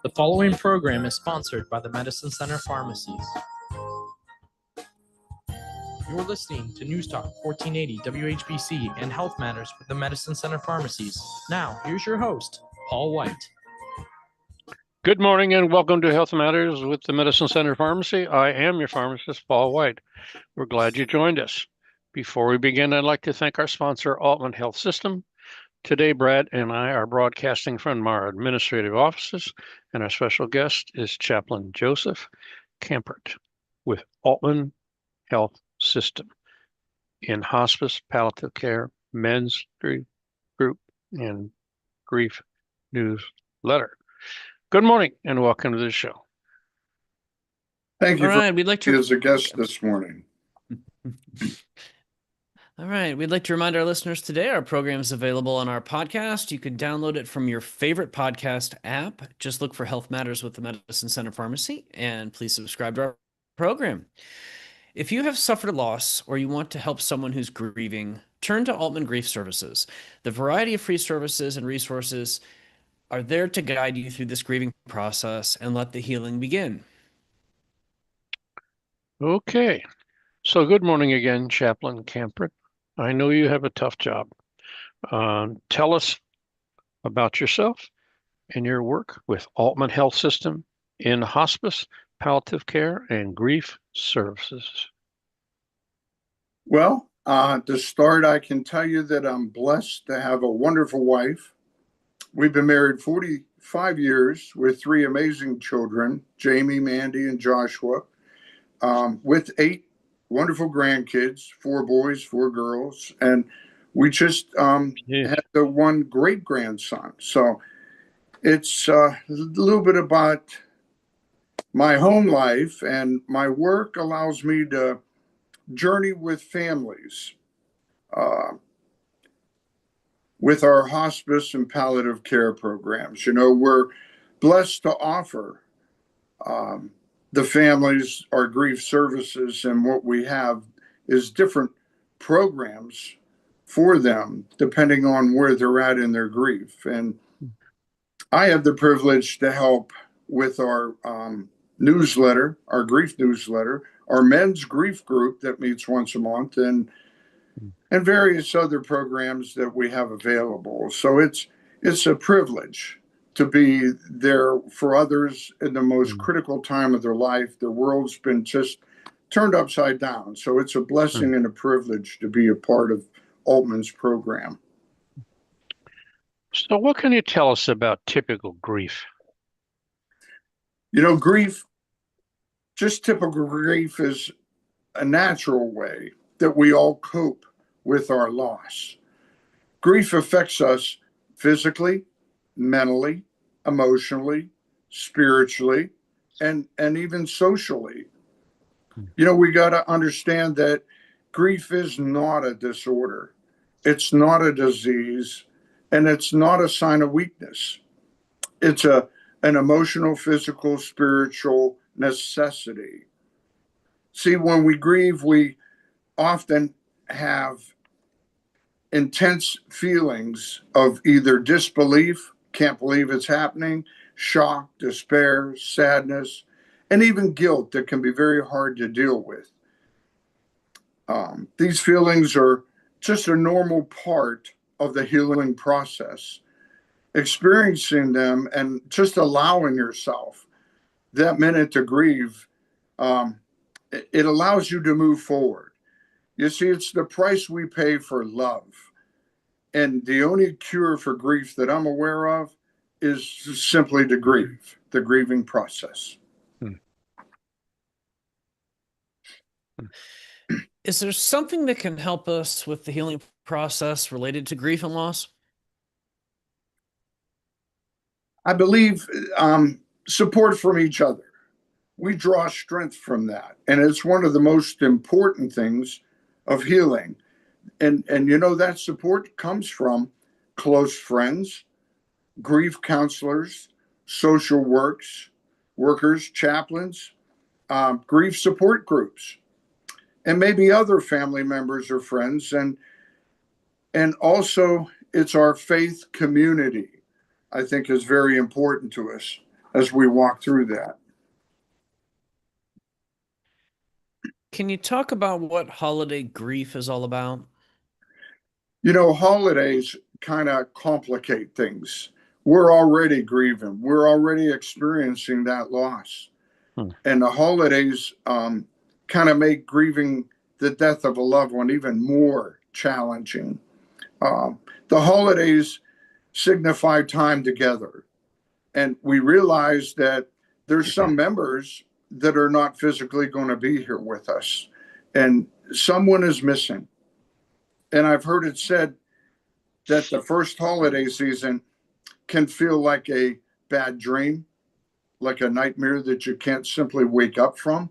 The following program is sponsored by the Medicine Center Pharmacies. You're listening to News Talk 1480 WHBC and Health Matters with the Medicine Center Pharmacies. Now, here's your host, Paul White. Good morning and welcome to Health Matters with the Medicine Center Pharmacy. I am your pharmacist, Paul White. We're glad you joined us. Before we begin, I'd like to thank our sponsor, Aultman Health System. Today, Brad and I are broadcasting from our administrative offices, and our special guest is Chaplain Joseph Kampert with Aultman Health System in hospice, palliative care, men's grief group, and grief newsletter. Good morning and welcome to the show. Thank you All right, we'd like to as a guest this morning. All right, we'd like to remind our listeners today our program is available on our podcast. You can download it from your favorite podcast app. Just look for Health Matters with the Medicine Center Pharmacy, and please subscribe to our program. If you have suffered a loss or you want to help someone who's grieving, turn to Aultman Grief Services. The variety of free services and resources are there to guide you through this grieving process and let the healing begin. Okay, so good morning again, Chaplain Kampert. I know you have a tough job. Tell us about yourself and your work with Aultman Health System in hospice, palliative care, and grief services. Well, to start, I can tell you that I'm blessed to have a wonderful wife. We've been married 45 years with 3 amazing children, Jamie, Mandy, and Joshua, with 8 wonderful grandkids, 4 boys, 4 girls, and we just had the 1 great grandson. So it's a little bit about my home life, and my work allows me to journey with families with our hospice and palliative care programs. You know, we're blessed to offer the families our grief services, and what we have is different programs for them depending on where they're at in their grief. And I have the privilege to help with our newsletter, our grief newsletter, our men's grief group that meets once a month, and various other programs that we have available. So it's a privilege to be there for others in the most critical time of their life. The world's been just turned upside down. So it's a blessing and a privilege to be a part of Aultman's program. So what can you tell us about typical grief? You know, grief, just typical grief, is a natural way that we all cope with our loss. Grief affects us physically, mentally, emotionally, spiritually, and even socially. You know, we got to understand that grief is not a disorder. It's not a disease, and it's not a sign of weakness. It's an emotional, physical, spiritual necessity. See, when we grieve, we often have intense feelings of either disbelief, can't believe it's happening, shock, despair, sadness, and even guilt that can be very hard to deal with. These feelings are just a normal part of the healing process. Experiencing them and just allowing yourself that minute to grieve, it allows you to move forward. You see, it's the price we pay for love. And the only cure for grief that I'm aware of is simply to grieve, the grieving process. Is there something that can help us with the healing process related to grief and loss? I believe support from each other. We draw strength from that. And it's one of the most important things of healing. And you know, that support comes from close friends, grief counselors, social workers, chaplains, grief support groups, and maybe other family members or friends. And also it's our faith community, I think, is very important to us, as we walk through that. Can you talk about what holiday grief is all about? Holidays kind of complicate things. We're already grieving. We're already experiencing that loss. And the holidays kind of make grieving the death of a loved one even more challenging. The holidays signify time together. And we realize that there's some members that are not physically going to be here with us. And someone is missing. And I've heard it said that the first holiday season can feel like a bad dream, like a nightmare that you can't simply wake up from.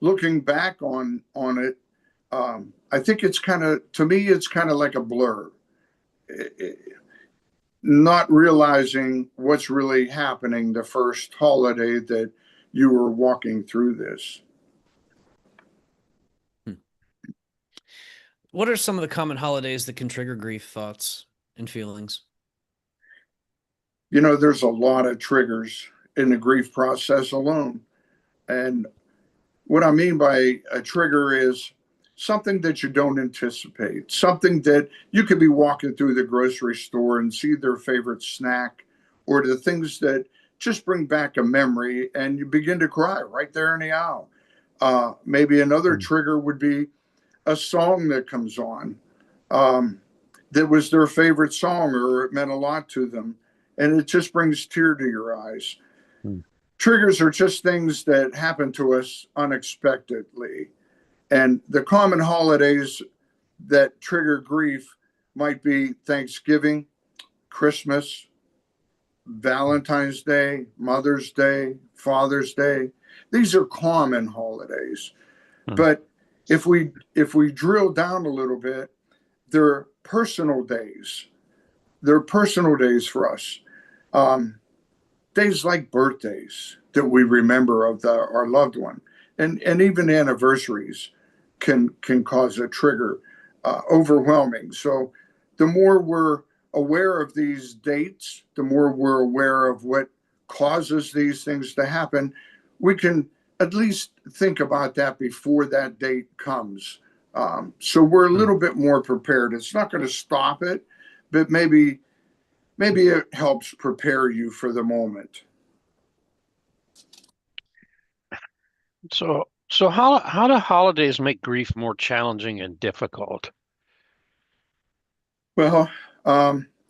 Looking back on it, I think it's to me, it's kind of like a blur. Not realizing what's really happening the first holiday that you were walking through this. What are some of the common holidays that can trigger grief thoughts and feelings? There's a lot of triggers in the grief process alone. And what I mean by a trigger is something that you don't anticipate, something that you could be walking through the grocery store and see their favorite snack, or the things that just bring back a memory and you begin to cry right there in the aisle. Maybe another trigger would be a song that comes on that was their favorite song, or it meant a lot to them, and it just brings tear to your eyes. Triggers are just things that happen to us unexpectedly. And the common holidays that trigger grief might be Thanksgiving, Christmas, Valentine's Day, Mother's Day, Father's Day. These are common holidays. But if we drill down a little bit, they're personal days. They're personal days for us. Days like birthdays that we remember of our loved one, and even anniversaries can cause a trigger, overwhelming. So the more we're aware of these dates, the more we're aware of what causes these things to happen, we can at least think about that before that date comes. So we're a little bit more prepared. It's not going to stop it, but maybe it helps prepare you for the moment. So how do holidays make grief more challenging and difficult? Well,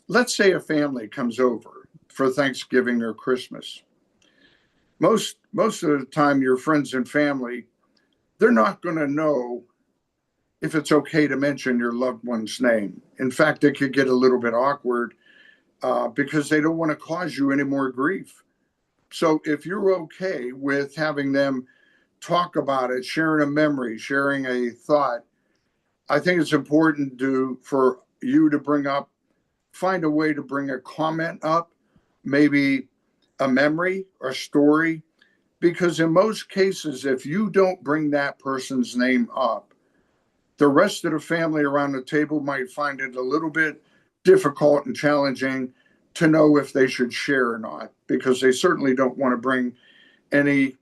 let's say a family comes over for Thanksgiving or Christmas. Most of the time, your friends and family, they're not going to know if it's okay to mention your loved one's name. In fact, it could get a little bit awkward because they don't want to cause you any more grief. So if you're okay with having them talk about it, sharing a memory, sharing a thought, I think it's important for you to find a way to bring a comment up, maybe a memory or story, because in most cases, if you don't bring that person's name up, the rest of the family around the table might find it a little bit difficult and challenging to know if they should share or not, because they certainly don't want to bring any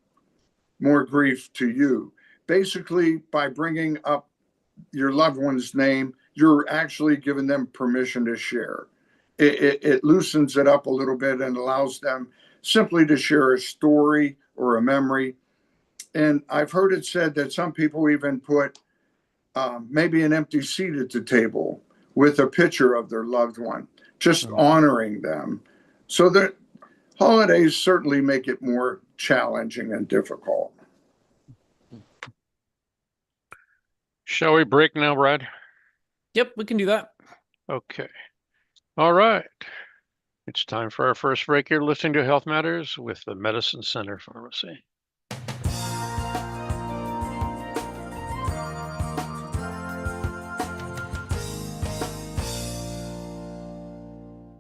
more grief to you. Basically, by bringing up your loved one's name, you're actually giving them permission to share. It loosens it up a little bit and allows them simply to share a story or a memory. And I've heard it said that some people even put maybe an empty seat at the table with a picture of their loved one, just honoring them. So the holidays certainly make it more challenging and difficult. Shall we break now, Brad? Yep, we can do that. Okay. All right. It's time for our first break. You're listening to Health Matters with the Medicine Center Pharmacy.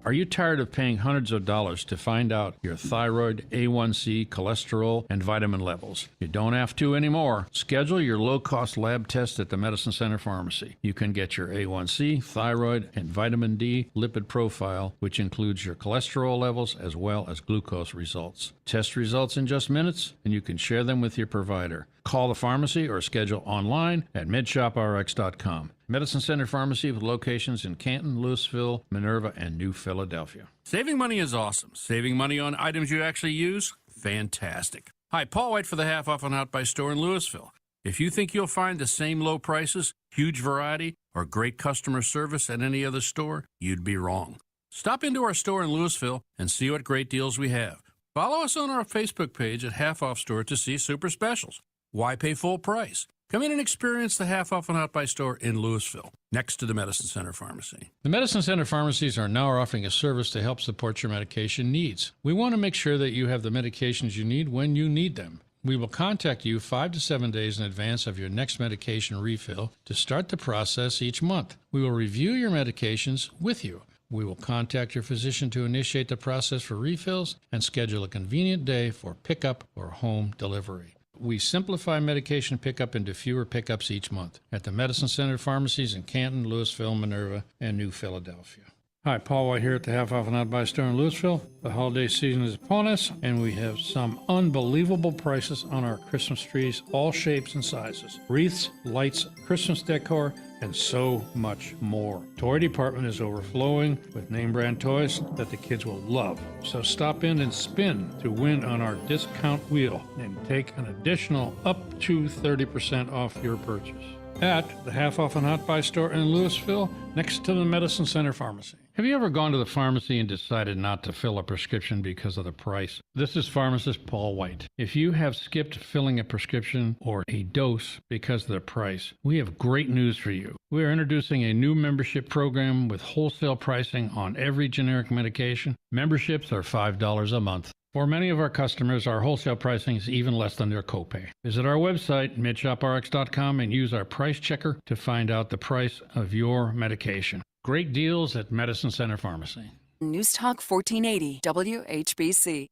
Are you tired of paying hundreds of dollars to find out your thyroid, A1C, cholesterol, and vitamin levels? You don't have to anymore. Schedule your low-cost lab test at the Medicine Center Pharmacy. You can get your A1C, thyroid, and vitamin D lipid profile, which includes your cholesterol levels as well as glucose results. Test results in just minutes, and you can share them with your provider. Call the pharmacy or schedule online at midshoprx.com. Medicine Center Pharmacy with locations in Canton, Louisville, Minerva, and New Philadelphia. Saving money is awesome. Saving money on items you actually use? Fantastic. Hi, Paul White for the Half Off and Hot Buy store in Louisville. If you think you'll find the same low prices, huge variety, or great customer service at any other store, you'd be wrong. Stop into our store in Louisville and see what great deals we have. Follow us on our Facebook page at Half Off Store to see super specials. Why pay full price? Come in and experience the Half Off and Hot Buy store in Louisville, next to the Medicine Center Pharmacy. The Medicine Center Pharmacies are now offering a service to help support your medication needs. We want to make sure that you have the medications you need when you need them. We will contact you 5 to 7 days in advance of your next medication refill to start the process each month. We will review your medications with you. We will contact your physician to initiate the process for refills and schedule a convenient day for pickup or home delivery. We simplify medication pickup into fewer pickups each month at the Medicine Center Pharmacies in Canton, Louisville, Minerva, and New Philadelphia. Hi, Paul White here at the Half Off and Hot Buy store in Louisville. The holiday season is upon us, and we have some unbelievable prices on our Christmas trees, all shapes and sizes. Wreaths, lights, Christmas decor, and so much more. Toy department is overflowing with name brand toys that the kids will love. So stop in and spin to win on our discount wheel and take an additional up to 30% off your purchase at the Half Off and Hot Buy store in Louisville, next to the Medicine Center Pharmacy. Have you ever gone to the pharmacy and decided not to fill a prescription because of the price? This is pharmacist Paul White. If you have skipped filling a prescription or a dose because of the price, we have great news for you. We are introducing a new membership program with wholesale pricing on every generic medication. Memberships are $5 a month. For many of our customers, our wholesale pricing is even less than their copay. Visit our website, midshoprx.com, and use our price checker to find out the price of your medication. Great deals at Medicine Center Pharmacy. News Talk 1480 WHBC.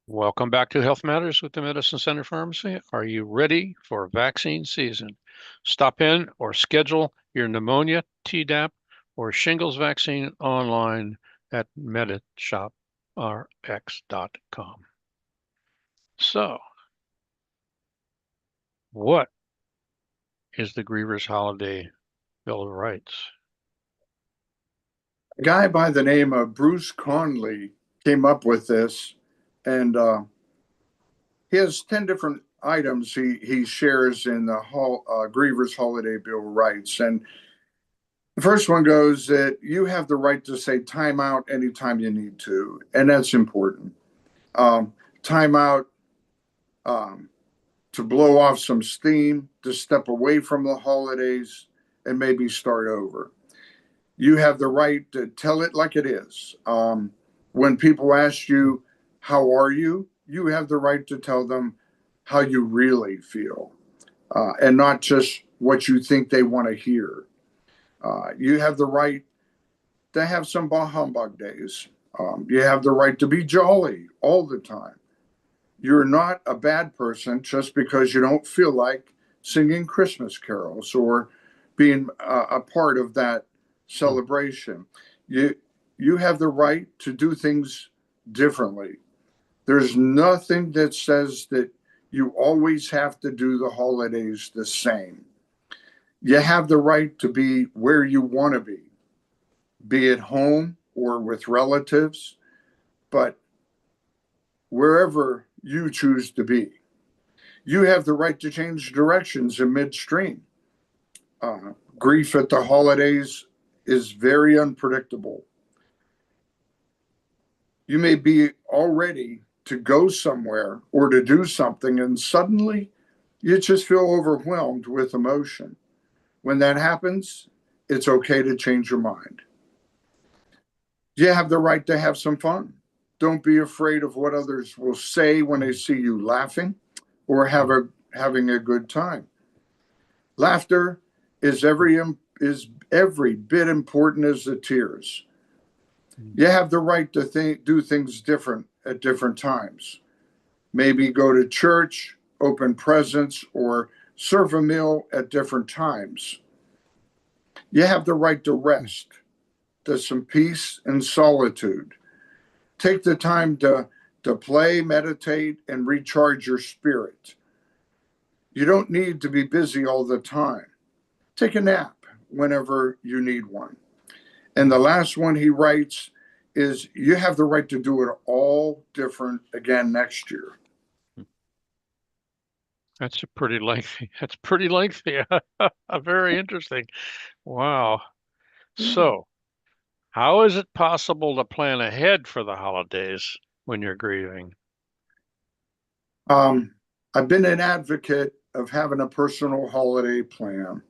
Welcome back to Health Matters with the Medicine Center Pharmacy. Are you ready for vaccine season? Stop in or schedule your pneumonia, Tdap, or shingles vaccine online at MedShopRx.com. So, what is the Grievers Holiday Bill of Rights? A guy by the name of Bruce Conley came up with this, and he has 10 different items he shares in the Grievers Holiday Bill of Rights. And the first one goes that you have the right to say time out anytime you need to, and that's important. Time out to blow off some steam, to step away from the holidays, and maybe start over. You have the right to tell it like it is. When people ask you, how are you? You have the right to tell them how you really feel, and not just what you think they want to hear. You have the right to have some bah humbug days. You have the right to be jolly all the time. You're not a bad person just because you don't feel like singing Christmas carols or being a part of that celebration. You have the right to do things differently. There's nothing that says that you always have to do the holidays the same. You have the right to be where you want to be at home or with relatives, but wherever you choose to be. You have the right to change directions in midstream. Grief at the holidays is very unpredictable. You may be all ready to go somewhere or to do something, and suddenly you just feel overwhelmed with emotion. When that happens, it's okay to change your mind. You have the right to have some fun. Don't be afraid of what others will say when they see you laughing. or having a good time. Laughter is every bit important as the tears. You have the right to do things different at different times. Maybe go to church, open presents, or serve a meal at different times. You have the right to rest, to some peace and solitude. Take the time to play, meditate, and recharge your spirit. You don't need to be busy all the time. Take a nap whenever you need one. And the last one he writes is, you have the right to do it all different again next year. That's pretty lengthy. That's pretty lengthy. Very interesting. Wow. So, how is it possible to plan ahead for the holidays when you're grieving? I've been an advocate of having a personal holiday plan,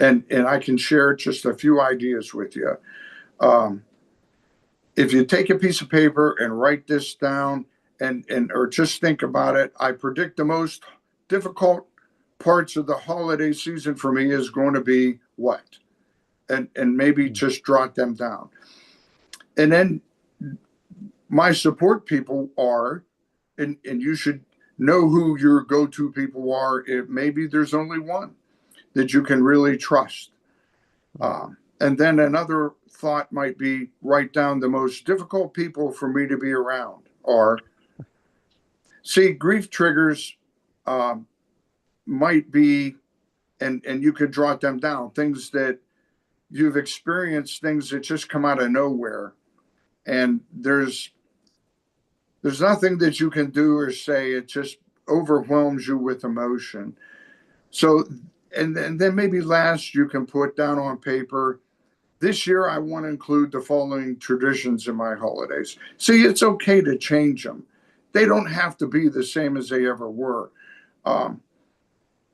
and I can share just a few ideas with you. If you take a piece of paper and write this down or just think about it, I predict the most difficult parts of the holiday season for me is going to be what? And maybe just jot them down. And then my support people are, and you should know who your go-to people are. Maybe there's only one that you can really trust. And then another thought might be, write down the most difficult people for me to be around. Or, see, grief triggers might be, and you could jot them down, things that you've experienced, things that just come out of nowhere. And there's nothing that you can do or say. It just overwhelms you with emotion. So, and then maybe last, you can put down on paper, this year I want to include the following traditions in my holidays. See, it's okay to change them. They don't have to be the same as they ever were.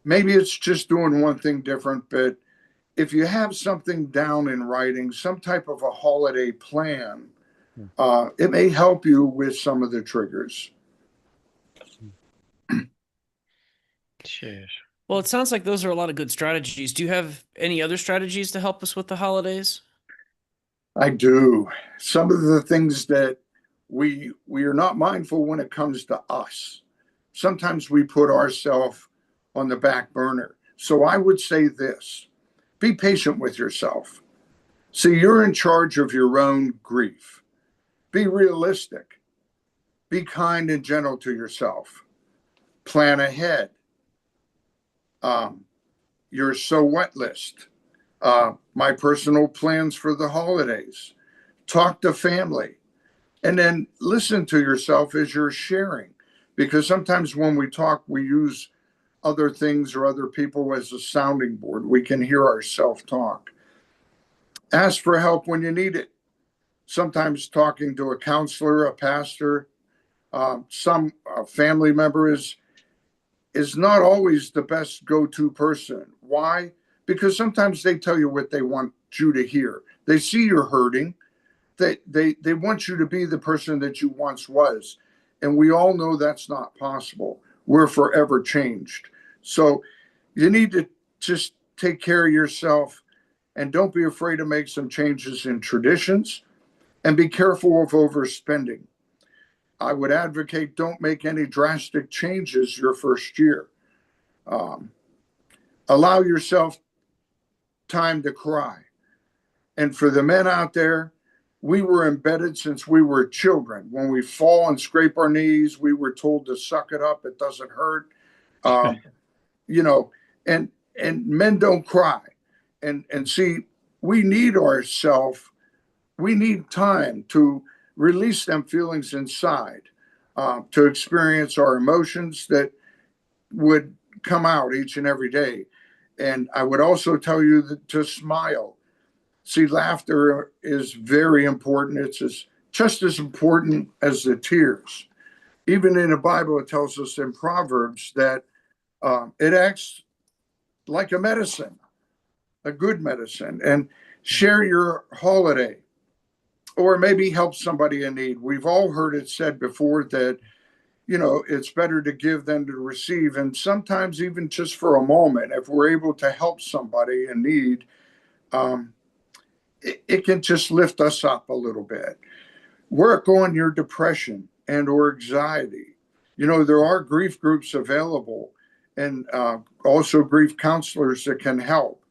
Maybe it's just doing one thing different, but if you have something down in writing, some type of a holiday plan, it may help you with some of the triggers. Jeez. Well, it sounds like those are a lot of good strategies. Do you have any other strategies to help us with the holidays? I do. Some of the things that we are not mindful when it comes to us. Sometimes we put ourselves on the back burner. So I would say this: be patient with yourself. See, you're in charge of your own grief. Be realistic. Be kind and gentle to yourself. Plan ahead. Your so what list. My personal plans for the holidays. Talk to family. And then listen to yourself as you're sharing. Because sometimes when we talk, we use other things or other people as a sounding board. We can hear ourselves talk. Ask for help when you need it. Sometimes talking to a counselor, a pastor, some family member is not always the best go-to person. Why? Because sometimes they tell you what they want you to hear. They see you're hurting. They want you to be the person that you once was. And we all know that's not possible. We're forever changed. So you need to just take care of yourself, and don't be afraid to make some changes in traditions, and be careful of overspending. I would advocate, don't make any drastic changes your first year. Allow yourself time to cry. And for the men out there, we were embedded since we were children. When we fall and scrape our knees, we were told to suck it up. It doesn't hurt. And men don't cry. And see, we need time to release them feelings inside, to experience our emotions that would come out each and every day. And I would also tell you to smile. See, laughter is very important. It's just as important as the tears. Even in the Bible, it tells us in Proverbs that it acts like a medicine, a good medicine. And share your holiday, or maybe help somebody in need. We've all heard it said before that, it's better to give than to receive. And sometimes even just for a moment, if we're able to help somebody in need, it can just lift us up a little bit. Work on your depression and or anxiety. There are grief groups available, and also grief counselors that can help.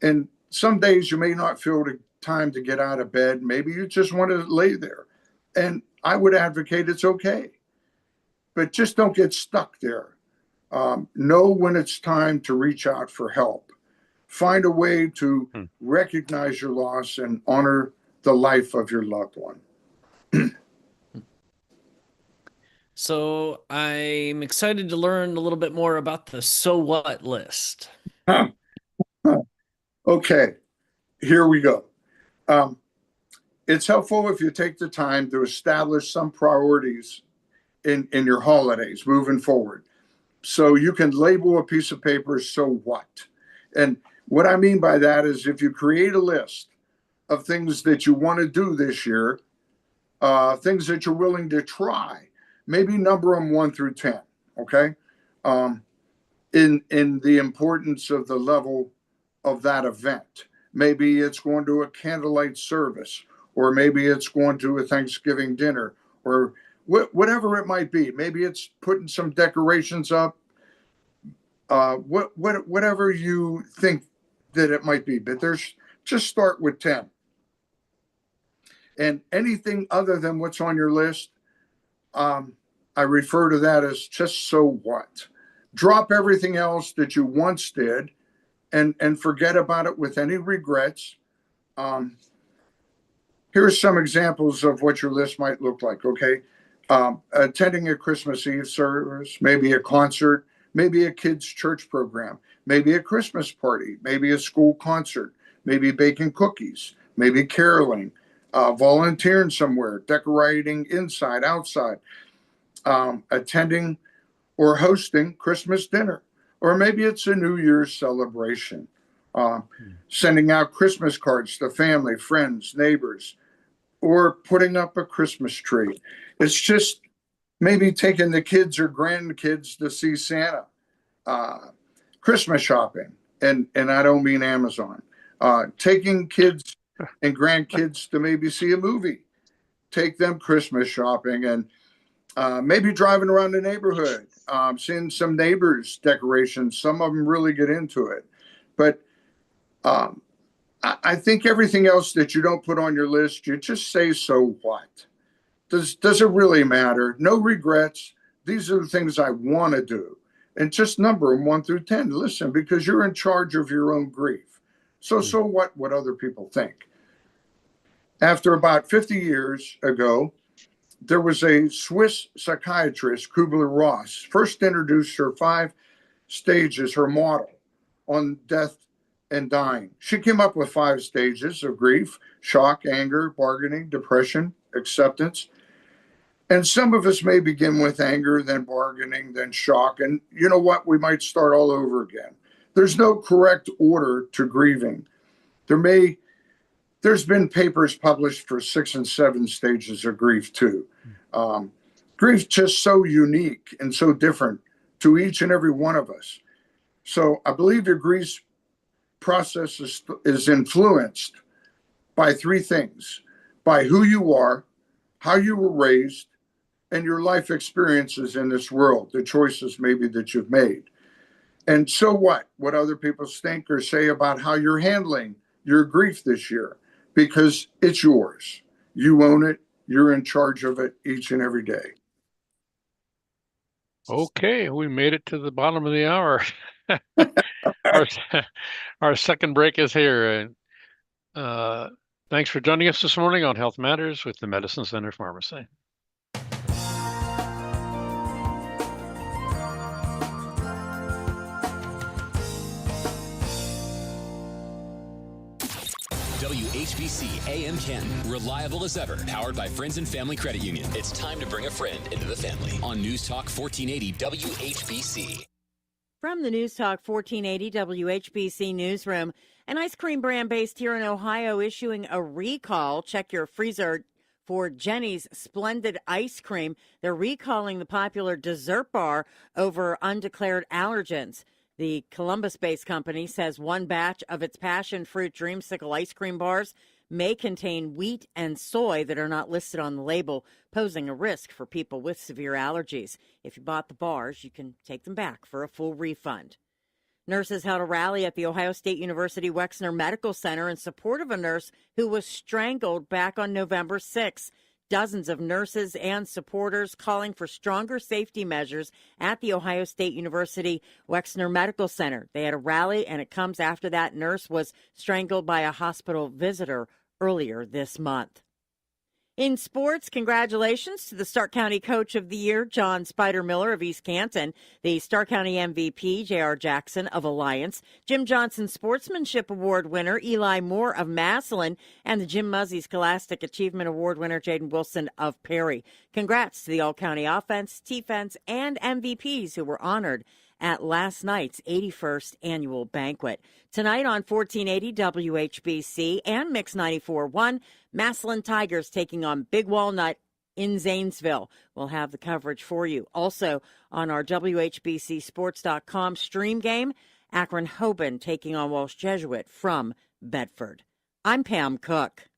And some days you may not feel the time to get out of bed. Maybe you just want to lay there. And I would advocate it's okay. But just don't get stuck there. Know when it's time to reach out for help. Find a way to recognize your loss and honor the life of your loved one. So I'm excited to learn a little bit more about the so what list. Okay, here we go. It's helpful if you take the time to establish some priorities in your holidays moving forward. So you can label a piece of paper, so what? And what I mean by that is if you create a list of things that you want to do this year, things that you're willing to try, maybe number them 1 through 10, okay? In the importance of the level of that event. Maybe it's going to a candlelight service, or maybe it's going to a Thanksgiving dinner, or whatever it might be. Maybe it's putting some decorations up, whatever you think that it might be. But just start with 10. And anything other than what's on your list, I refer to that as just so what. Drop everything else that you once did and forget about it with any regrets. Here's some examples of what your list might look like, okay? Attending a Christmas Eve service, maybe a concert, maybe a kids' church program, maybe a Christmas party, maybe a school concert, maybe baking cookies, maybe caroling, volunteering somewhere, decorating inside, outside, attending or hosting Christmas dinner, or maybe it's a New Year's celebration, sending out Christmas cards to family, friends, neighbors, or putting up a Christmas tree. It's just maybe taking the kids or grandkids to see Santa, Christmas shopping, and I don't mean Amazon, taking kids and grandkids to maybe see a movie, take them Christmas shopping, and maybe driving around the neighborhood, seeing some neighbors' decorations. Some of them really get into it. But I think everything else that you don't put on your list, you just say, so what? Does it really matter? No regrets. These are the things I want to do. And just number them 1 through 10. Listen, because you're in charge of your own grief. So what other people think? After about 50 years ago, there was a Swiss psychiatrist, Kubler-Ross, first introduced her 5 stages, her model on death and dying. She came up with 5 stages of grief: shock, anger, bargaining, depression, acceptance. And some of us may begin with anger, then bargaining, then shock. And you know what? We might start all over again. There's no correct order to grieving. There's been papers published for 6 and 7 stages of grief too. Grief just so unique and so different to each and every one of us. So I believe your grief process is influenced by 3 things: by who you are, how you were raised, and your life experiences in this world, the choices maybe that you've made. And so what other people think or say about how you're handling your grief this year, because it's yours. You own it. You're in charge of it each and every day. Okay, we made it to the bottom of the hour. Our second break is here. Thanks for joining us this morning on Health Matters with the Medicine Center Pharmacy. WHBC AM 10, reliable as ever, powered by Friends and Family Credit Union. It's time to bring a friend into the family on News Talk 1480 WHBC. From the News Talk 1480 WHBC newsroom, an ice cream brand based here in Ohio issuing a recall. Check your freezer for Jenny's Splendid Ice Cream. They're recalling the popular dessert bar over undeclared allergens. The Columbus-based company says one batch of its passion fruit dreamsicle ice cream bars may contain wheat and soy that are not listed on the label, posing a risk for people with severe allergies. If you bought the bars, you can take them back for a full refund. Nurses held a rally at the Ohio State University Wexner Medical Center in support of a nurse who was strangled back on November 6. Dozens of nurses and supporters calling for stronger safety measures at the Ohio State University Wexner Medical Center. They had a rally, and it comes after that nurse was strangled by a hospital visitor earlier this month. In sports, congratulations to the Stark County Coach of the Year, John Spider Miller of East Canton, the Stark County MVP, J.R. Jackson of Alliance, Jim Johnson Sportsmanship Award winner, Eli Moore of Massillon, and the Jim Muzzy Scholastic Achievement Award winner, Jaden Wilson of Perry. Congrats to the All-County offense, defense, and MVPs who were honored at last night's 81st annual banquet. Tonight on 1480 WHBC and Mix 94.1, Massillon Tigers taking on Big Walnut in Zanesville. We'll have the coverage for you. Also on our WHBCSports.com stream game, Akron Hoban taking on Walsh Jesuit from Bedford. I'm Pam Cook.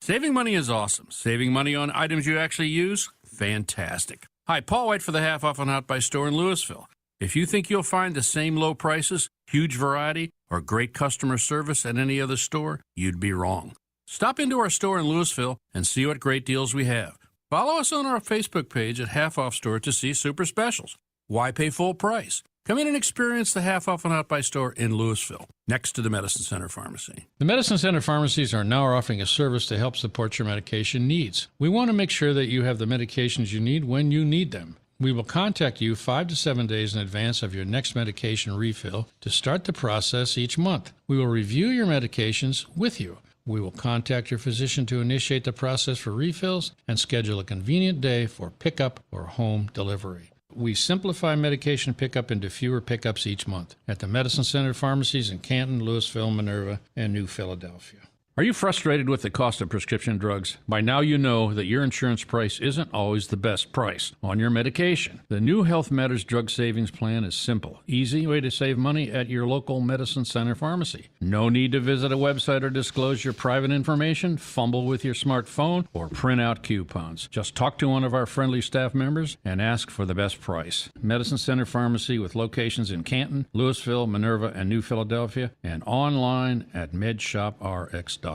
Saving money is awesome. Saving money on items you actually use? Fantastic. Hi, Paul White for the Half Off on Hot Buy store in Louisville. If you think you'll find the same low prices, huge variety, or great customer service at any other store, you'd be wrong. Stop into our store in Louisville and see what great deals we have. Follow us on our Facebook page at Half Off Store to see super specials. Why pay full price? Come in and experience the Half Off and Hot Buy store in Louisville, next to the Medicine Center Pharmacy. The Medicine Center pharmacies are now offering a service to help support your medication needs. We want to make sure that you have the medications you need when you need them. We will contact you 5 to 7 days in advance of your next medication refill to start the process each month. We will review your medications with you. We will contact your physician to initiate the process for refills and schedule a convenient day for pickup or home delivery. We simplify medication pickup into fewer pickups each month at the Medicine Center pharmacies in Canton, Louisville, Minerva, and New Philadelphia. Are you frustrated with the cost of prescription drugs? By now you know that your insurance price isn't always the best price on your medication. The new Health Matters Drug Savings Plan is simple, easy way to save money at your local Medicine Center pharmacy. No need to visit a website or disclose your private information, fumble with your smartphone, or print out coupons. Just talk to one of our friendly staff members and ask for the best price. Medicine Center Pharmacy with locations in Canton, Louisville, Minerva, and New Philadelphia, and online at medshoprx.com.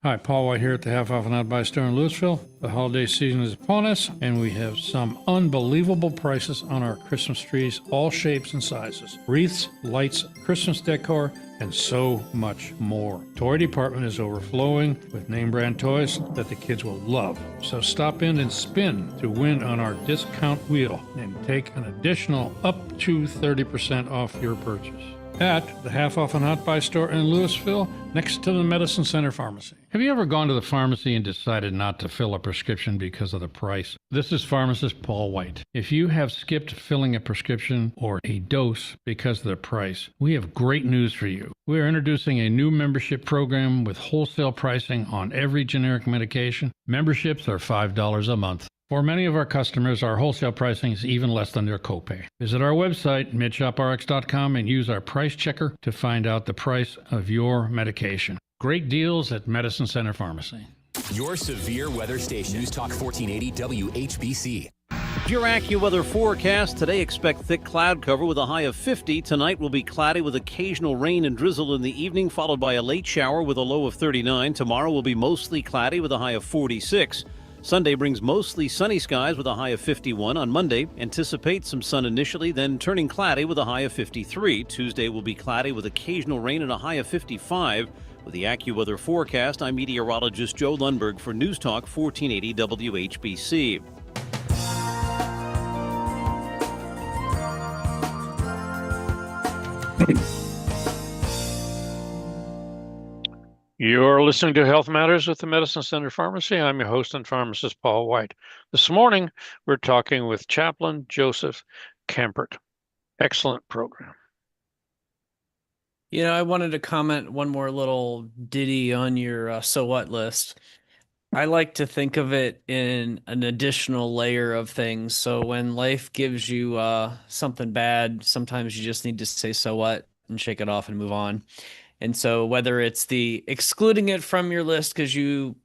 Hi, Paul White here at the Half Off and Hot Buy store in Louisville. The holiday season is upon us, and we have some unbelievable prices on our Christmas trees, all shapes and sizes. Wreaths, lights, Christmas decor, and so much more. Toy department is overflowing with name brand toys that the kids will love. So stop in and spin to win on our discount wheel and take an additional up to 30% off your purchase at the Half Off and Hot Buy store in Louisville, next to the Medicine Center Pharmacy. Have you ever gone to the pharmacy and decided not to fill a prescription because of the price? This is pharmacist Paul White. If you have skipped filling a prescription or a dose because of the price, we have great news for you. We are introducing a new membership program with wholesale pricing on every generic medication. Memberships are $5 a month. For many of our customers, our wholesale pricing is even less than their copay. Visit our website, medshoprx.com, and use our price checker to find out the price of your medication. Great deals at Medicine Center Pharmacy. Your severe weather station, News Talk 1480 WHBC. Your AccuWeather forecast. Today, expect thick cloud cover with a high of 50. Tonight will be cloudy with occasional rain and drizzle in the evening, followed by a late shower with a low of 39. Tomorrow will be mostly cloudy with a high of 46. Sunday brings mostly sunny skies with a high of 51. On Monday, anticipate some sun initially, then turning cloudy with a high of 53. Tuesday will be cloudy with occasional rain and a high of 55. With the AccuWeather forecast, I'm meteorologist Joe Lundberg for News Talk 1480 WHBC. You're listening to Health Matters with the Medicine Center Pharmacy. I'm your host and pharmacist, Paul White. This morning, we're talking with Chaplain Joseph Kampert. Excellent program. You know, I wanted to comment one more little ditty on your so what list. I like to think of it in an additional layer of things. So when life gives you something bad, sometimes you just need to say, so what, and shake it off and move on. And so whether it's the excluding it from your list because you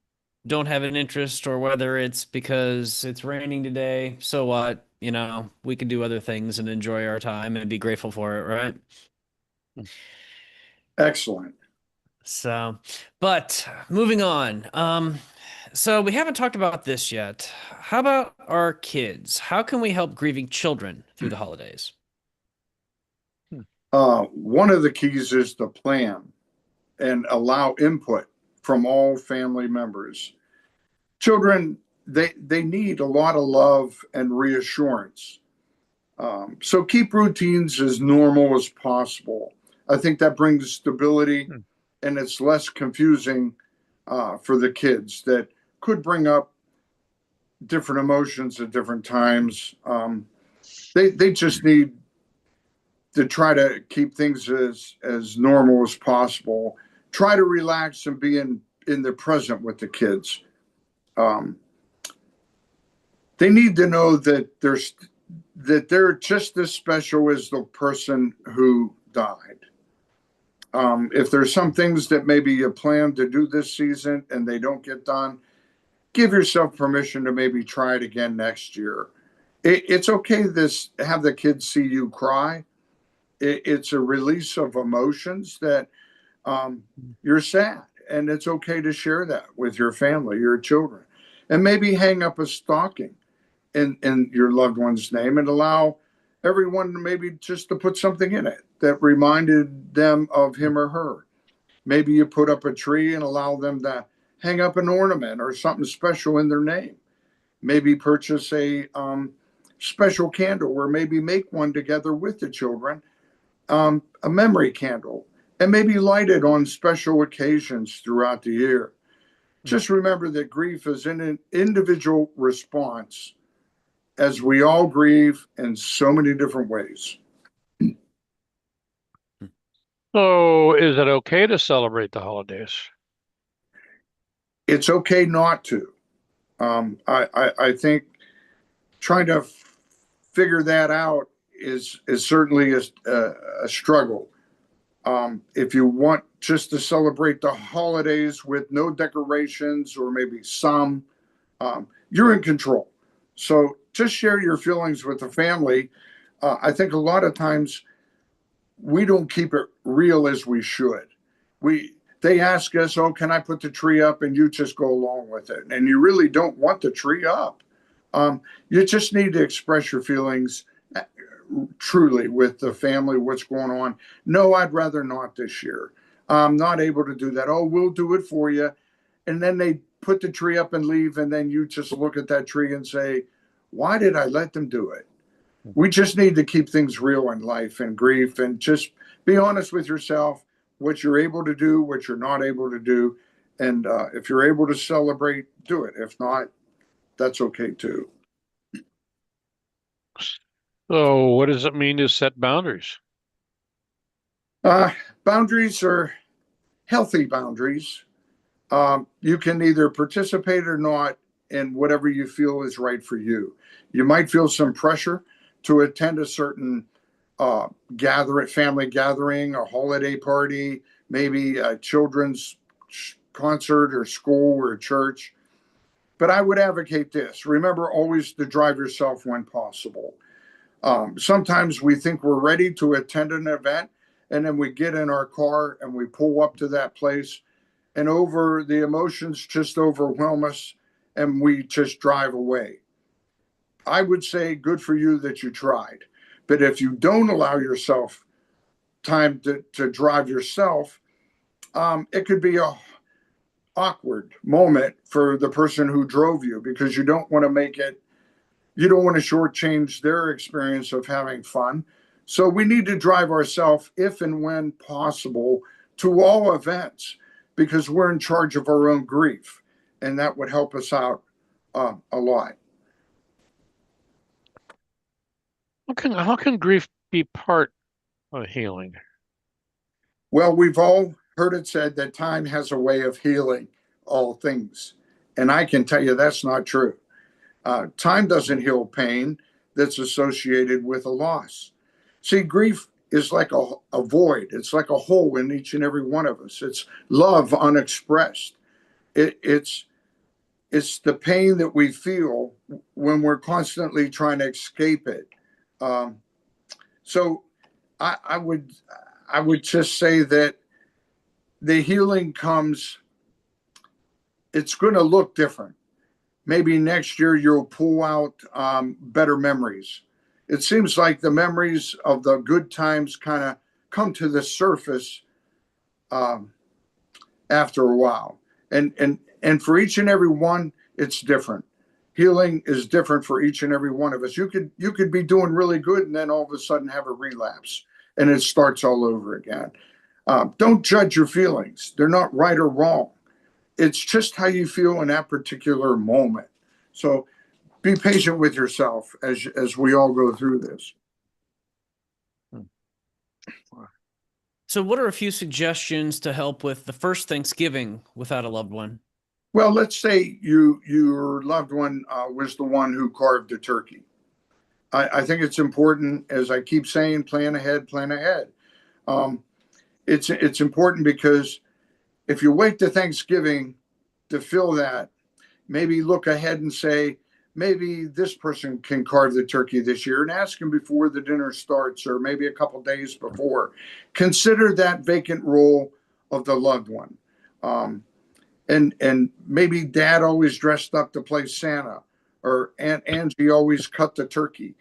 don't have an interest, or whether it's because it's raining today, so what? We can do other things and enjoy our time and be grateful for it, right? Excellent. So, but moving on. So we haven't talked about this yet. How about our kids? How can we help grieving children through the holidays? One of the keys is to plan and allow input from all family members. Children, they need a lot of love and reassurance. So keep routines as normal as possible. I think that brings stability, and it's less confusing for the kids that could bring up different emotions at different times. They just need to try to keep things as normal as possible. Try to relax and be in the present with the kids. They need to know that they're just as special as the person who died. If there's some things that maybe you plan to do this season and they don't get done, give yourself permission to maybe try it again next year. It's okay to have the kids see you cry. It's a release of emotions that you're sad, and it's okay to share that with your family, your children, and maybe hang up a stocking in your loved one's name and allow everyone maybe just to put something in it that reminded them of him or her. Maybe you put up a tree and allow them to hang up an ornament or something special in their name. Maybe purchase a special candle, or maybe make one together with the children, a memory candle, and maybe light it on special occasions throughout the year. Just remember that grief is an individual response, as we all grieve in so many different ways. So, is it okay to celebrate the holidays? It's okay not to. I think trying to figure that out is certainly a struggle. If you want just to celebrate the holidays with no decorations, or maybe some, you're in control. So just share your feelings with the family. I think a lot of times we don't keep it real as we should. They ask us, "Oh, can I put the tree up?" And you just go along with it, and you really don't want the tree up. You just need to express your feelings truly with the family, what's going on. No, I'd rather not this year. I'm not able to do that. Oh, we'll do it for you. And then they put the tree up and leave, and then you just look at that tree and say, why did I let them do it? We just need to keep things real in life and grief, and just be honest with yourself, what you're able to do, what you're not able to do. And if you're able to celebrate, do it. If not, that's okay too. So, what does it mean to set boundaries? Boundaries are healthy boundaries. You can either participate or not in whatever you feel is right for you. You might feel some pressure to attend a certain family gathering, a holiday party, maybe a children's concert or school or church. But I would advocate this. Remember always to drive yourself when possible. Sometimes we think we're ready to attend an event, and then we get in our car and we pull up to that place, and the emotions just overwhelm us, and we just drive away. I would say good for you that you tried. But if you don't allow yourself time to drive yourself, it could be a awkward moment for the person who drove you, because you don't want to shortchange their experience of having fun. So we need to drive ourselves, if and when possible, to all events, because we're in charge of our own grief, and that would help us out a lot. How can grief be part of healing? Well, we've all heard it said that time has a way of healing all things. And I can tell you that's not true. Time doesn't heal pain that's associated with a loss. See, grief is like a void. It's like a hole in each and every one of us. It's love unexpressed. It's the pain that we feel when we're constantly trying to escape it. So I would just say that the healing comes. It's going to look different. Maybe next year you'll pull out better memories. It seems like the memories of the good times kind of come to the surface after a while. And for each and every one, it's different. Healing is different for each and every one of us. You could be doing really good and then all of a sudden have a relapse and it starts all over again. Don't judge your feelings. They're not right or wrong. It's just how you feel in that particular moment. So be patient with yourself as we all go through this. So what are a few suggestions to help with the first Thanksgiving without a loved one? Well, let's say your loved one was the one who carved the turkey. I think it's important, as I keep saying, plan ahead, plan ahead. It's important because if you wait to Thanksgiving to feel that, maybe look ahead and say, maybe this person can carve the turkey this year, and ask them before the dinner starts or maybe a couple days before. Consider that vacant role of the loved one. And maybe dad always dressed up to play Santa, or Aunt Angie always cut the turkey.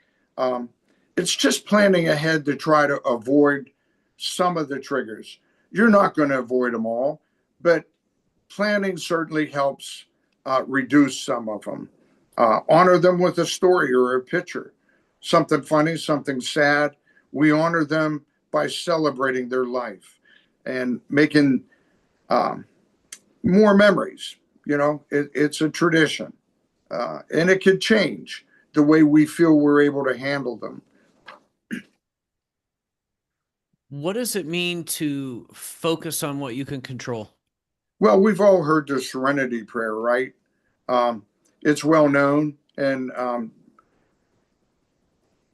It's just planning ahead to try to avoid some of the triggers. You're not going to avoid them all, but planning certainly helps reduce some of them. Honor them with a story or a picture, something funny, something sad. We honor them by celebrating their life and making more memories. You know, it's a tradition, and it could change the way we feel we're able to handle them. What does it mean to focus on what you can control? Well, we've all heard the serenity prayer, right? It's well known, and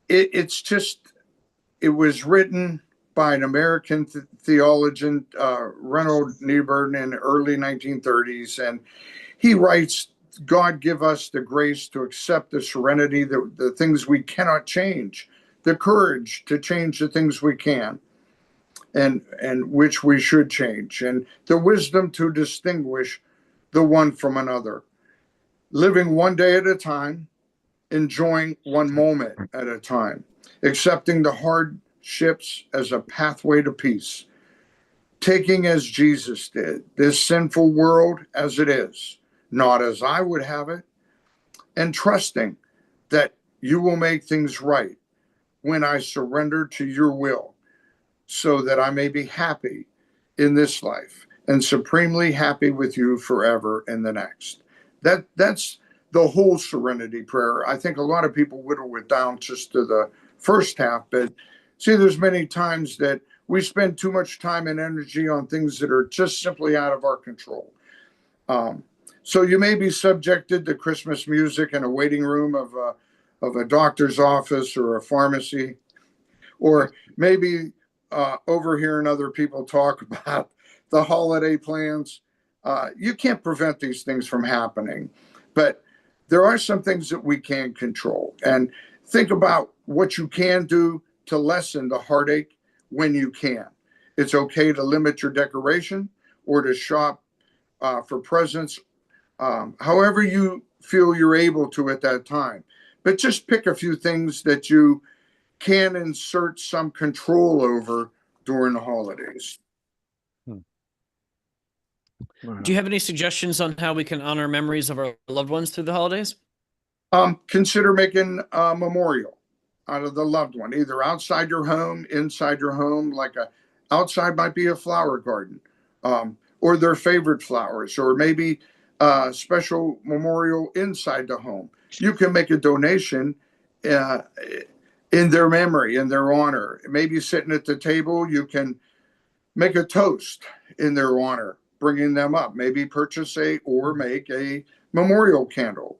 it was written by an American theologian, Reynold Niebuhr, in the early 1930s, and he writes, God give us the grace to accept the serenity, the things we cannot change, the courage to change the things we can, and which we should change, and the wisdom to distinguish the one from another. Living one day at a time, enjoying one moment at a time, accepting the hardships as a pathway to peace, taking as Jesus did this sinful world as it is, not as I would have it, and trusting that you will make things right when I surrender to your will, so that I may be happy in this life and supremely happy with you forever in the next. That's the whole serenity prayer. I think a lot of people whittle it down just to the first half, but see, there's many times that we spend too much time and energy on things that are just simply out of our control. So you may be subjected to Christmas music in a waiting room of a doctor's office or a pharmacy, or maybe overhearing other people talk about the holiday plans. You can't prevent these things from happening, but there are some things that we can control. And think about what you can do to lessen the heartache when you can. It's okay to limit your decoration or to shop for presents, however you feel you're able to at that time. But just pick a few things that you can insert some control over during the holidays. Do you have any suggestions on how we can honor memories of our loved ones through the holidays? Consider making a memorial out of the loved one, either outside your home, inside your home, outside might be a flower garden, or their favorite flowers, or maybe a special memorial inside the home. You can make a donation in their memory, in their honor. Maybe sitting at the table, you can make a toast in their honor, bringing them up. Maybe make a memorial candle.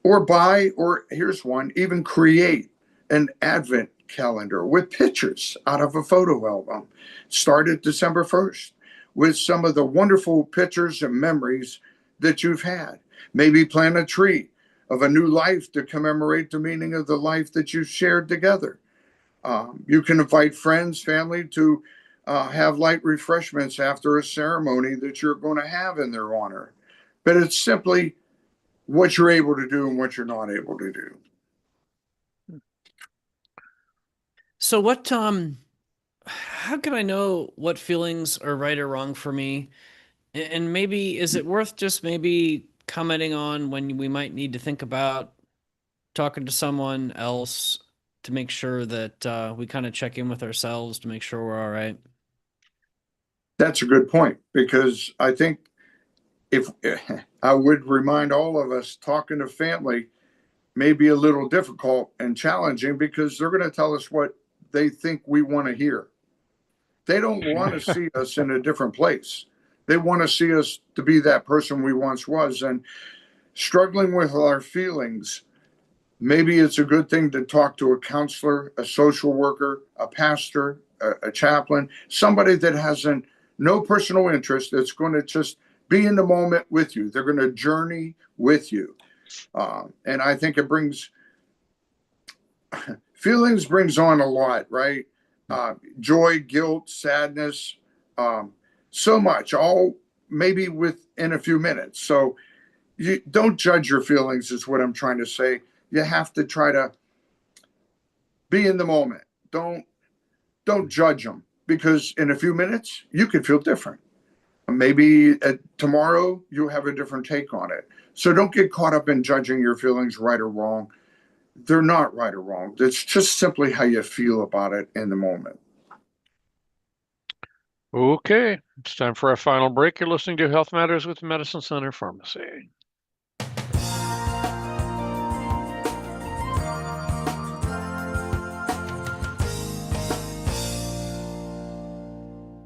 Or buy, or here's one, even create an Advent calendar with pictures out of a photo album. Start at December 1st with some of the wonderful pictures and memories that you've had. Maybe plant a tree of a new life to commemorate the meaning of the life that you shared together. You can invite friends, family to have light refreshments after a ceremony that you're going to have in their honor. But it's simply what you're able to do and what you're not able to do. So how can I know what feelings are right or wrong for me? And maybe, is it worth just maybe commenting on when we might need to think about talking to someone else to make sure that we kind of check in with ourselves to make sure we're all right? That's a good point, because I think if I would remind all of us, talking to family may be a little difficult and challenging because they're going to tell us what they think we want to hear. They don't want to see us in a different place. They want to see us to be that person we once was. And struggling with our feelings, maybe it's a good thing to talk to a counselor, a social worker, a pastor, a chaplain, somebody that has no personal interest, that's going to just be in the moment with you. They're going to journey with you. And I think it feelings brings on a lot, right? Joy, guilt, sadness, so much, all maybe within a few minutes. So you don't judge your feelings is what I'm trying to say. You have to try to be in the moment. Don't judge them, because in a few minutes you could feel different. Maybe tomorrow you'll have a different take on it. So don't get caught up in judging your feelings right or wrong. They're not right or wrong. It's just simply how you feel about it in the moment. Okay, it's time for our final break. You're listening to Health Matters with the Medicine Center Pharmacy.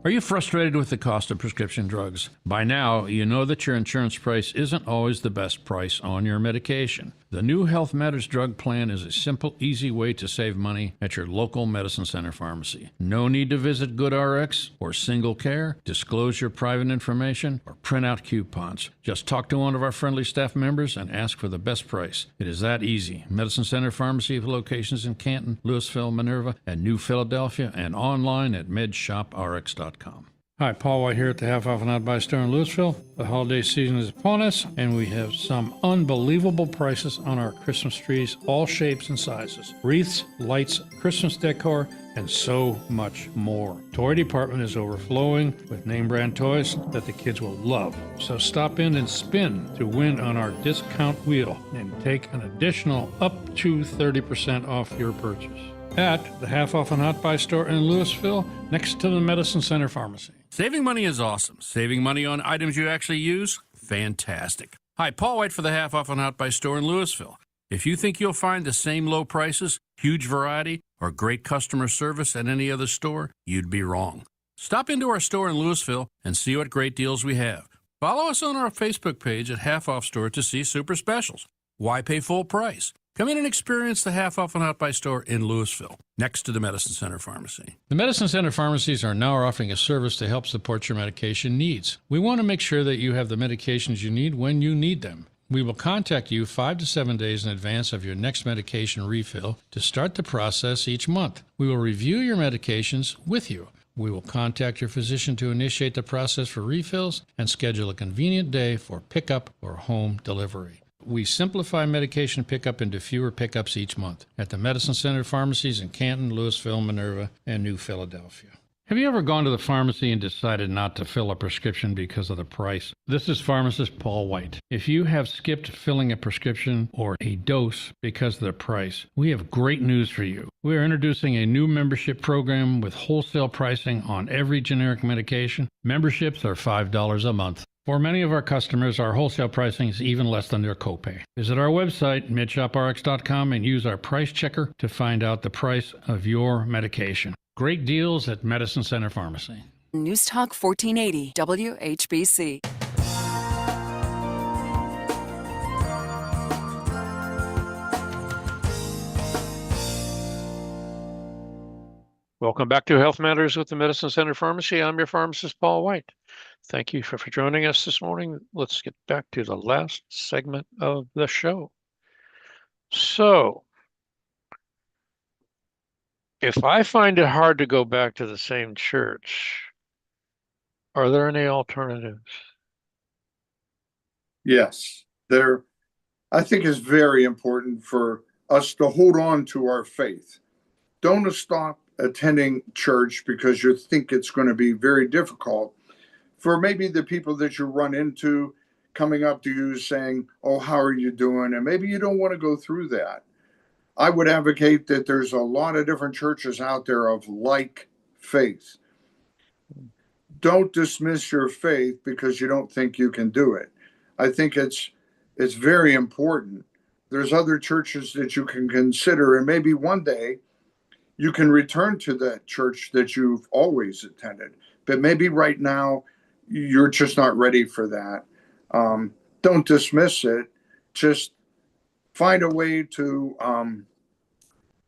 Are you frustrated with the cost of prescription drugs? By now, you know that your insurance price isn't always the best price on your medication. The new Health Matters drug plan is a simple, easy way to save money at your local Medicine Center pharmacy. No need to visit GoodRx or Single Care, disclose your private information, or print out coupons. Just talk to one of our friendly staff members and ask for the best price. It is that easy. Medicine Center Pharmacy have locations in Canton, Louisville, Minerva, and New Philadelphia, and online at medshoprx.com. Hi, Paul White here at the Half Off and Out Buy store in Louisville. The holiday season is upon us, and we have some unbelievable prices on our Christmas trees, all shapes and sizes. Wreaths, lights, Christmas decor, and so much more. Toy department is overflowing with name brand toys that the kids will love. So stop in and spin to win on our discount wheel and take an additional up to 30% off your purchase at the Half Off and Out Buy store in Louisville, next to the Medicine Center Pharmacy. Saving money is awesome. Saving money on items you actually use? Fantastic. Hi, Paul White for the Half Off and Out Buy store in Louisville. If you think you'll find the same low prices, huge variety, or great customer service at any other store, you'd be wrong. Stop into our store in Louisville and see what great deals we have. Follow us on our Facebook page at Half Off Store to see super specials. Why pay full price? Come in and experience the Half Off and Out Buy store in Louisville, next to the Medicine Center Pharmacy. The Medicine Center pharmacies are now offering a service to help support your medication needs. We want to make sure that you have the medications you need when you need them. We will contact you 5 to 7 days in advance of your next medication refill to start the process each month. We will review your medications with you. We will contact your physician to initiate the process for refills and schedule a convenient day for pickup or home delivery. We simplify medication pickup into fewer pickups each month at the Medicine Center pharmacies in Canton, Louisville, Minerva, and New Philadelphia. Have you ever gone to the pharmacy and decided not to fill a prescription because of the price? This is pharmacist Paul White. If you have skipped filling a prescription or a dose because of the price, we have great news for you. We are introducing a new membership program with wholesale pricing on every generic medication. Memberships are $5 a month. For many of our customers, our wholesale pricing is even less than their copay. Visit our website, medshoprx.com, and use our price checker to find out the price of your medication. Great deals at Medicine Center Pharmacy. News Talk 1480 WHBC. Welcome back to Health Matters with the Medicine Center Pharmacy. I'm your pharmacist, Paul White. Thank you for joining us this morning. Let's get back to the last segment of the show. So, if I find it hard to go back to the same church, are there any alternatives? Yes, I think it's very important for us to hold on to our faith. Don't stop attending church because you think it's going to be very difficult. For maybe the people that you run into coming up to you saying, "Oh, how are you doing?" And maybe you don't want to go through that. I would advocate that there's a lot of different churches out there of like faith. Don't dismiss your faith because you don't think you can do it. I think it's very important. There's other churches that you can consider, and maybe one day you can return to that church that you've always attended. But maybe right now you're just not ready for that. Don't dismiss it. Just find a way to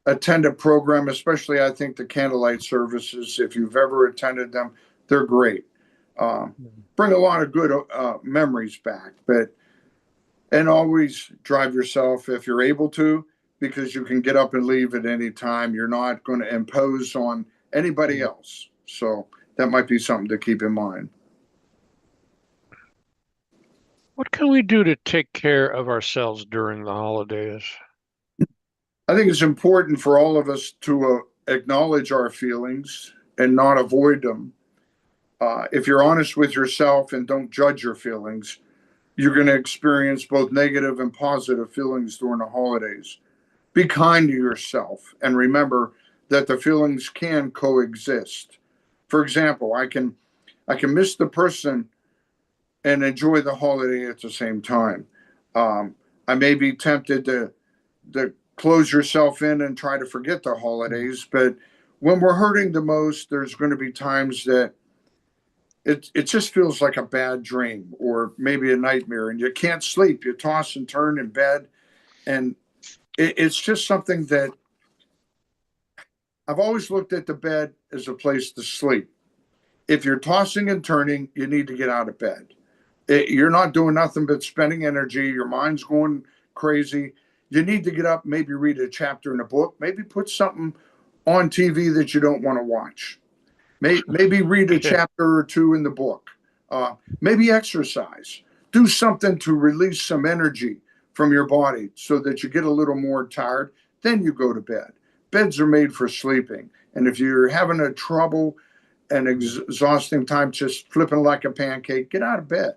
attend a program, especially I think the candlelight services, if you've ever attended them, they're great. Bring a lot of good memories back, and always drive yourself if you're able to, because you can get up and leave at any time. You're not going to impose on anybody else. So that might be something to keep in mind. What can we do to take care of ourselves during the holidays? I think it's important for all of us to acknowledge our feelings and not avoid them. If you're honest with yourself and don't judge your feelings, you're going to experience both negative and positive feelings during the holidays. Be kind to yourself and remember that the feelings can coexist. For example, I can miss the person and enjoy the holiday at the same time. I may be tempted to close yourself in and try to forget the holidays, but when we're hurting the most, there's going to be times that it just feels like a bad dream or maybe a nightmare, and you can't sleep. You toss and turn in bed, and it's just something that I've always looked at the bed as a place to sleep. If you're tossing and turning, you need to get out of bed. You're not doing nothing but spending energy. Your mind's going crazy. You need to get up, maybe read a chapter in a book, maybe put something on TV that you don't want to watch. Maybe read a chapter or two in the book. Maybe exercise. Do something to release some energy from your body so that you get a little more tired. Then you go to bed. Beds are made for sleeping. And if you're having a trouble and exhausting time just flipping like a pancake, get out of bed.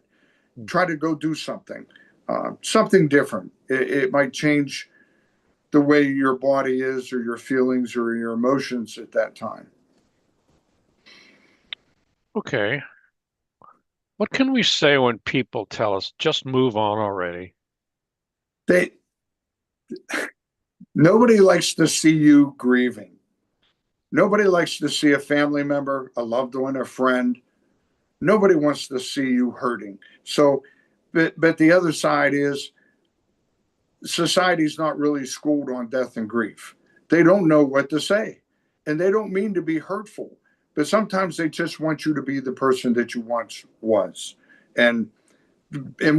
Try to go do something. Something different. It might change the way your body is or your feelings or your emotions at that time. Okay. What can we say when people tell us, just move on already? Nobody likes to see you grieving. Nobody likes to see a family member, a loved one, a friend. Nobody wants to see you hurting. So, but the other side is society's not really schooled on death and grief. They don't know what to say, and they don't mean to be hurtful, but sometimes they just want you to be the person that you once was. And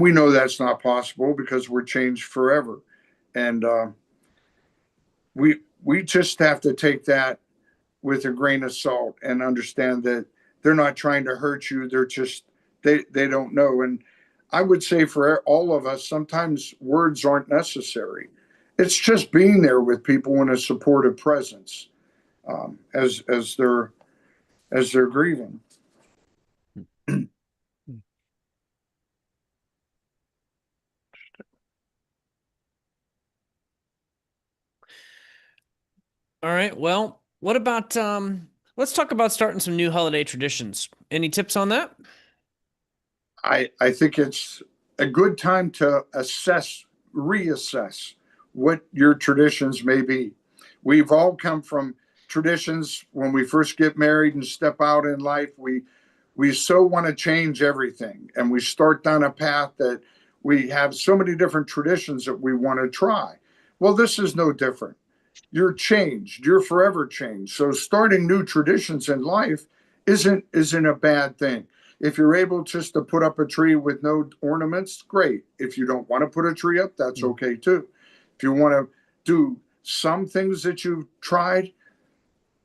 we know that's not possible because we're changed forever. And we just have to take that with a grain of salt and understand that they're not trying to hurt you. They're just, they don't know. And I would say for all of us, sometimes words aren't necessary. It's just being there with people in a supportive presence as they're grieving. All right. Well, what about let's talk about starting some new holiday traditions. Any tips on that? I think it's a good time to reassess what your traditions may be. We've all come from traditions when we first get married and step out in life. We so want to change everything, and we start down a path that we have so many different traditions that we want to try. Well, this is no different. you're changed. You're forever changed. So starting new traditions in life isn't a bad thing. If you're able just to put up a tree with no ornaments, great. If you don't want to put a tree up, that's okay too. If you want to do some things that you've tried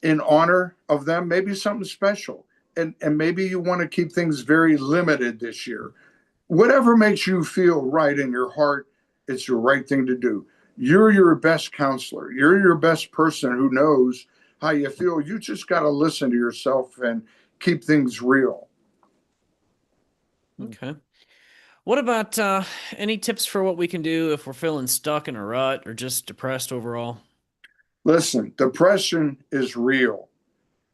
in honor of them, maybe something special. And maybe you want to keep things very limited this year. Whatever makes you feel right in your heart, it's the right thing to do. You're your best counselor. You're your best person who knows how you feel. You just got to listen to yourself and keep things real. Okay. What about any tips for what we can do if we're feeling stuck in a rut or just depressed overall? Listen, depression is real.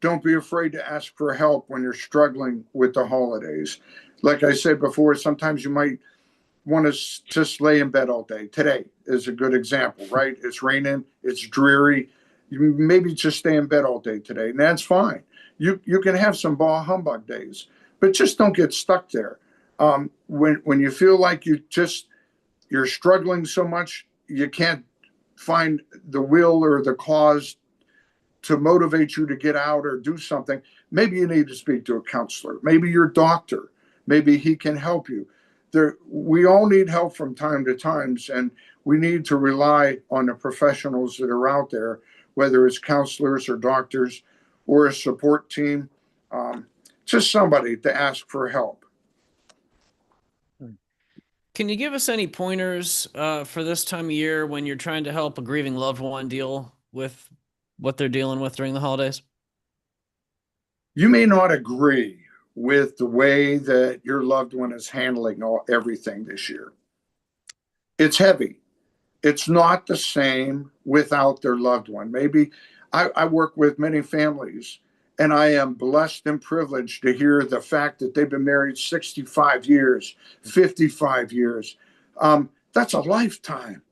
Don't be afraid to ask for help when you're struggling with the holidays. Like I said before, sometimes you might want to just lay in bed all day. Today is a good example, right? It's raining, it's dreary. You maybe just stay in bed all day today, and that's fine. You can have some bah humbug days, but just don't get stuck there. When you feel like you're struggling so much, you can't find the will or the cause to motivate you to get out or do something. Maybe you need to speak to a counselor, maybe your doctor, maybe he can help you. We all need help from time to time, and we need to rely on the professionals that are out there, whether it's counselors or doctors or a support team, just somebody to ask for help. Can you give us any pointers for this time of year when you're trying to help a grieving loved one deal with what they're dealing with during the holidays? You may not agree with the way that your loved one is handling everything this year. It's heavy. It's not the same without their loved one. Maybe I work with many families, and I am blessed and privileged to hear the fact that they've been married 65 years, 55 years. That's a lifetime.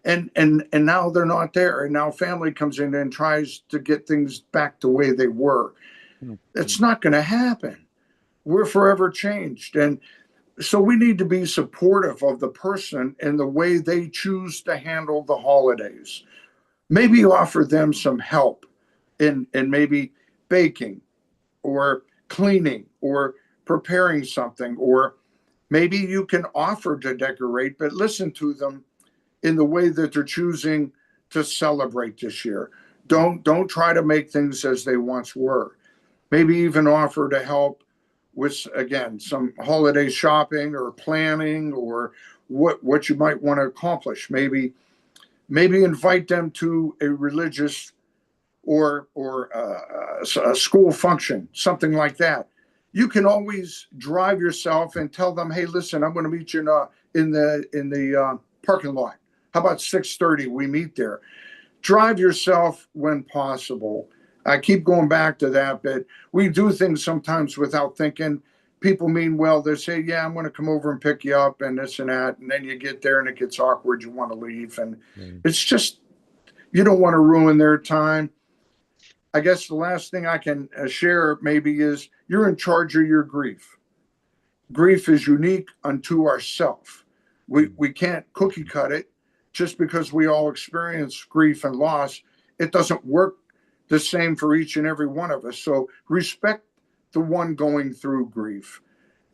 And now they're not there. And now family comes in and tries to get things back the way they were. It's not going to happen. We're forever changed. And so we need to be supportive of the person and the way they choose to handle the holidays. Maybe offer them some help in maybe baking or cleaning or preparing something, or maybe you can offer to decorate, but listen to them in the way that they're choosing to celebrate this year. Don't try to make things as they once were. Maybe even offer to help with, again, some holiday shopping or planning or what you might want to accomplish. Maybe invite them to a religious or a school function, something like that. You can always drive yourself and tell them, hey, listen, I'm going to meet you in the parking lot. How about 6:30? We meet there. Drive yourself when possible. I keep going back to that, but we do things sometimes without thinking. People mean well. They say, yeah, I'm going to come over and pick you up and this and that. And then you get there and it gets awkward. You want to leave. And it's just, you don't want to ruin their time. I guess the last thing I can share maybe is you're in charge of your grief. Grief is unique unto ourselves. We can't cookie cut it. Just because we all experience grief and loss, it doesn't work the same for each and every one of us. So respect the one going through grief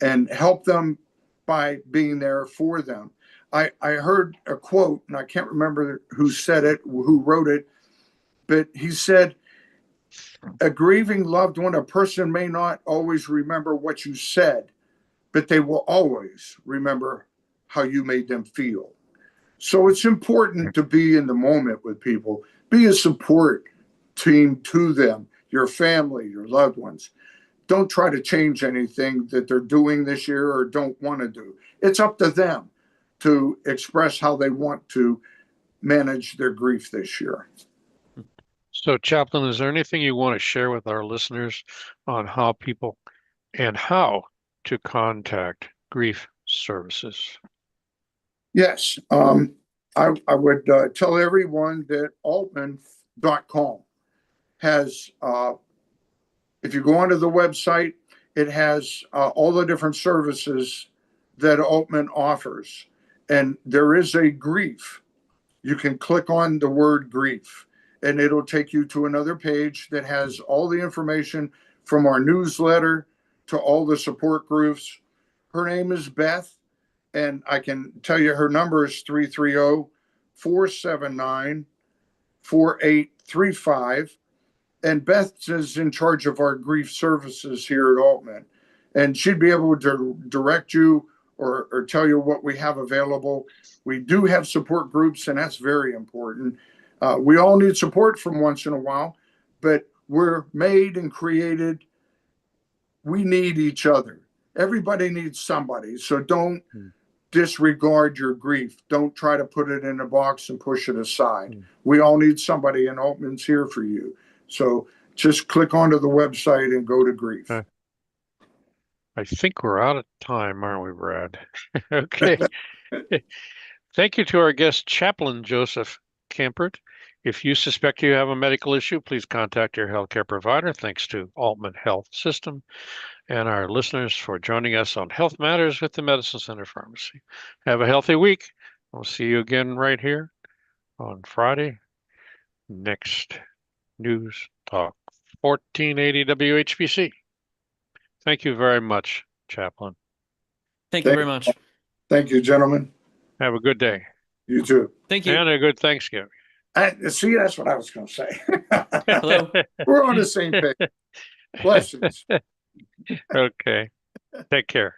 and help them by being there for them. I heard a quote, and I can't remember who said it, who wrote it, but he said, a grieving loved one, a person may not always remember what you said, but they will always remember how you made them feel. So it's important to be in the moment with people, be a support team to them, your family, your loved ones. Don't try to change anything that they're doing this year or don't want to do. It's up to them to express how they want to manage their grief this year. So, Chaplain, is there anything you want to share with our listeners on how to contact grief services? Yes. I would tell everyone that Aultman.com has, if you go onto the website, it has all the different services that Aultman offers. And there is a grief. You can click on the word grief. and it'll take you to another page that has all the information from our newsletter to all the support groups. Her name is Beth, and I can tell you her number is 330-479-4835. And Beth is in charge of our grief services here at Aultman. And she'd be able to direct you or tell you what we have available. We do have support groups, and that's very important. We all need support from once in a while, but we're made and created. We need each other. Everybody needs somebody. So don't disregard your grief. Don't try to put it in a box and push it aside. We all need somebody, and Aultman's here for you. So just click onto the website and go to grief. I think we're out of time, aren't we, Brad? Okay. Thank you to our guest, Chaplain Joseph Kampert. If you suspect you have a medical issue, please contact your healthcare provider. Thanks to Aultman Health System and our listeners for joining us on Health Matters with the Medicine Center Pharmacy. Have a healthy week. We'll see you again right here on Friday. Next News Talk 1480 WHBC. Thank you very much, Chaplain. Thank you very much. Thank you, gentlemen. Have a good day. You too. Thank you. And a good Thanksgiving. See, that's what I was going to say. Hello. We're on the same page. Blessings. Okay. Take care.